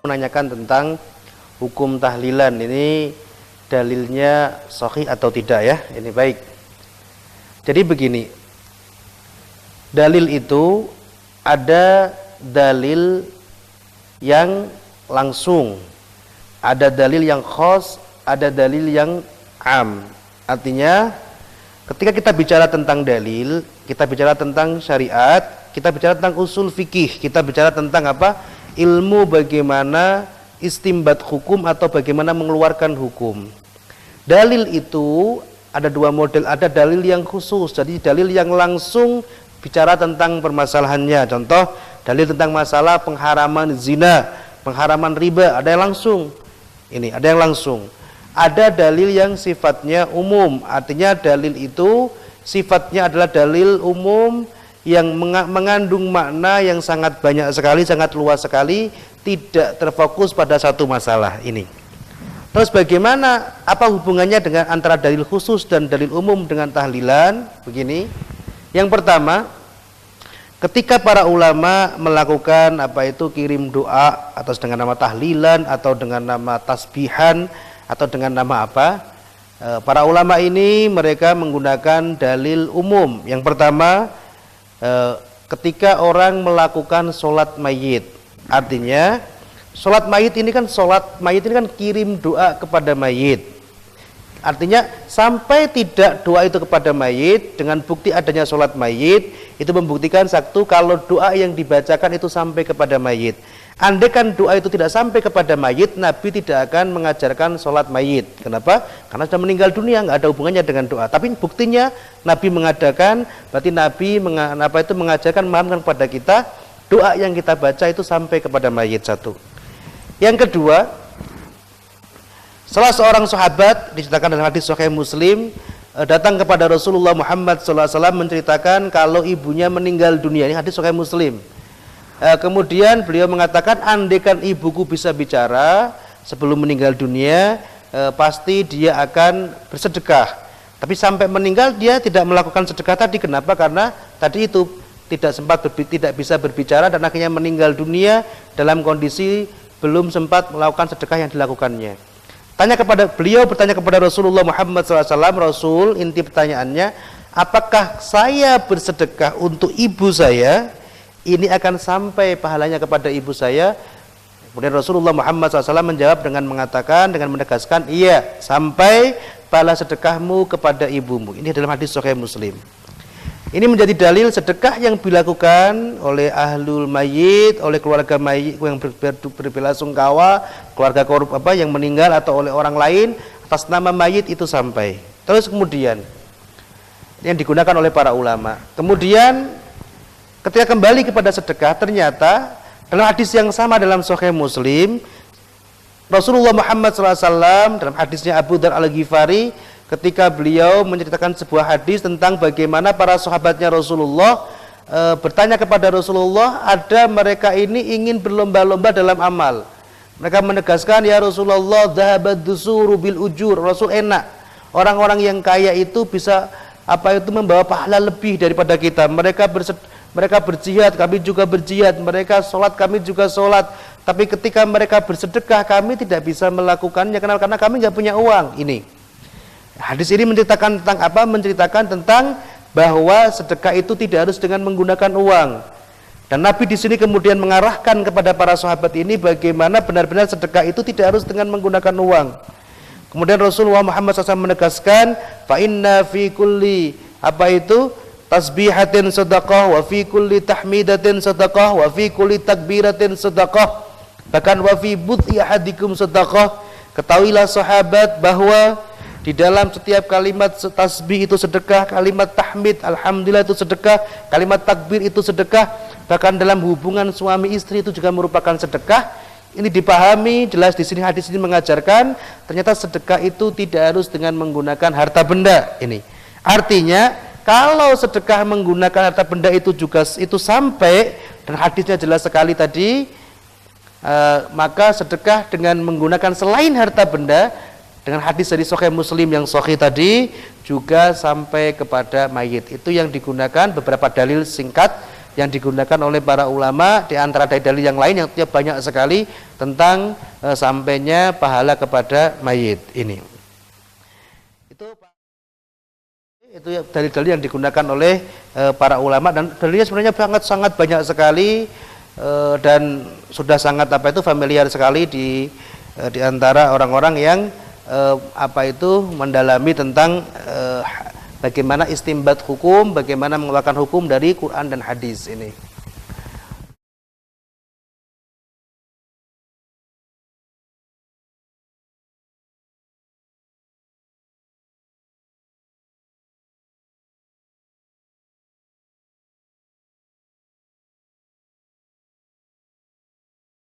menanyakan tentang hukum tahlilan. Ini dalilnya sahih atau tidak ya? Ini baik. Jadi begini, dalil itu ada dalil yang langsung, ada dalil yang khas, ada dalil yang am. Artinya ketika kita bicara tentang dalil, kita bicara tentang syariat, kita bicara tentang usul fikih, kita bicara tentang apa? Ilmu bagaimana istimbat hukum atau bagaimana mengeluarkan hukum. Dalil itu ada dua model, ada dalil yang khusus, jadi dalil yang langsung bicara tentang permasalahannya. Contoh, dalil tentang masalah pengharaman zina, pengharaman riba, ada yang langsung. Ini ada yang langsung. Ada dalil yang sifatnya umum, artinya dalil itu sifatnya adalah dalil umum yang mengandung makna yang sangat banyak sekali, sangat luas sekali, tidak terfokus pada satu masalah ini. Terus bagaimana, apa hubungannya dengan antara dalil khusus dan dalil umum dengan tahlilan? Begini, yang pertama, ketika para ulama melakukan apa itu kirim doa atas dengan nama tahlilan atau dengan nama tasbihan atau dengan nama apa, para ulama ini mereka menggunakan dalil umum. Yang pertama, ketika orang melakukan sholat mayit, artinya sholat mayit ini kan kirim doa kepada mayit. Artinya sampai tidak doa itu kepada mayit, dengan bukti adanya sholat mayit, itu membuktikan satu, kalau doa yang dibacakan itu sampai kepada mayit. Andaikan doa itu tidak sampai kepada mayit, Nabi tidak akan mengajarkan sholat mayit. Kenapa? Karena sudah meninggal dunia, nggak ada hubungannya dengan doa. Tapi buktinya Nabi mengadakan, berarti Nabi mengajarkan, mengamalkan kepada kita, doa yang kita baca itu sampai kepada mayit. Satu. Yang kedua, salah seorang sahabat diceritakan dalam hadis Sahih Muslim, datang kepada Rasulullah Muhammad SAW menceritakan kalau ibunya meninggal dunia. Ini hadis Sahih Muslim. Kemudian beliau mengatakan, andaikan ibuku bisa bicara sebelum meninggal dunia, pasti dia akan bersedekah. Tapi sampai meninggal dia tidak melakukan sedekah tadi. Kenapa? Karena tadi itu tidak bisa berbicara dan akhirnya meninggal dunia dalam kondisi belum sempat melakukan sedekah yang dilakukannya. Beliau bertanya kepada Rasulullah Muhammad SAW, Rasul, inti pertanyaannya, apakah saya bersedekah untuk ibu saya, ini akan sampai pahalanya kepada ibu saya? Kemudian Rasulullah Muhammad SAW menjawab dengan mengatakan, dengan menegaskan, iya, sampai pahala sedekahmu kepada ibumu. Ini dalam hadis Sahih Muslim. Ini menjadi dalil sedekah yang dilakukan oleh ahlul mayit, oleh keluarga mayit yang berbelasungkawa, keluarga yang meninggal atau oleh orang lain atas nama mayit itu sampai. Terus kemudian yang digunakan oleh para ulama. Kemudian ketika kembali kepada sedekah, ternyata dalam hadis yang sama dalam Sahih Muslim, Rasulullah Muhammad SAW dalam hadisnya Abu Dzar Al-Ghifari, ketika beliau menceritakan sebuah hadis tentang bagaimana para sahabatnya Rasulullah bertanya kepada Rasulullah, ada mereka ini ingin berlomba-lomba dalam amal. Mereka menegaskan, ya Rasulullah, dhahabad dusuru bil ujur. Rasul, enak orang-orang yang kaya itu bisa membawa pahala lebih daripada kita. Mereka berjihad, kami juga berjihad. Mereka sholat, kami juga sholat. Tapi ketika mereka bersedekah, kami tidak bisa melakukannya karena kami nggak punya uang. Ini hadis ini menceritakan tentang apa? Menceritakan tentang bahwa sedekah itu tidak harus dengan menggunakan uang. Dan Nabi di sini kemudian mengarahkan kepada para sahabat ini bagaimana benar-benar sedekah itu tidak harus dengan menggunakan uang. Kemudian Rasulullah Muhammad SAW menegaskan, fa inna fi kulli tasbihatin sedekah, wa fi kulli tahmidatin sedekah, wa fi kulli takbiratin sedekah, bahkan wa fi bud'i ahadikum sedekah. Ketahuilah sahabat bahwa di dalam setiap kalimat tasbih itu sedekah, kalimat tahmid, alhamdulillah itu sedekah, kalimat takbir itu sedekah, bahkan dalam hubungan suami istri itu juga merupakan sedekah. Ini dipahami jelas di sini, hadis ini mengajarkan ternyata sedekah itu tidak harus dengan menggunakan harta benda. Ini artinya kalau sedekah menggunakan harta benda itu sampai, dan hadisnya jelas sekali tadi, maka sedekah dengan menggunakan selain harta benda, dengan hadis dari Sahih Muslim yang sahih tadi, juga sampai kepada mayit. Itu yang digunakan beberapa dalil singkat yang digunakan oleh para ulama, di antara dalil yang lain yang banyak sekali tentang sampainya pahala kepada mayit ini. Itu dalil-dalil yang digunakan oleh para ulama, dan dalilnya sebenarnya sangat banyak sekali dan sudah sangat familiar sekali di antara orang-orang yang mendalami tentang bagaimana istimbat hukum, bagaimana mengeluarkan hukum dari Quran dan hadis ini.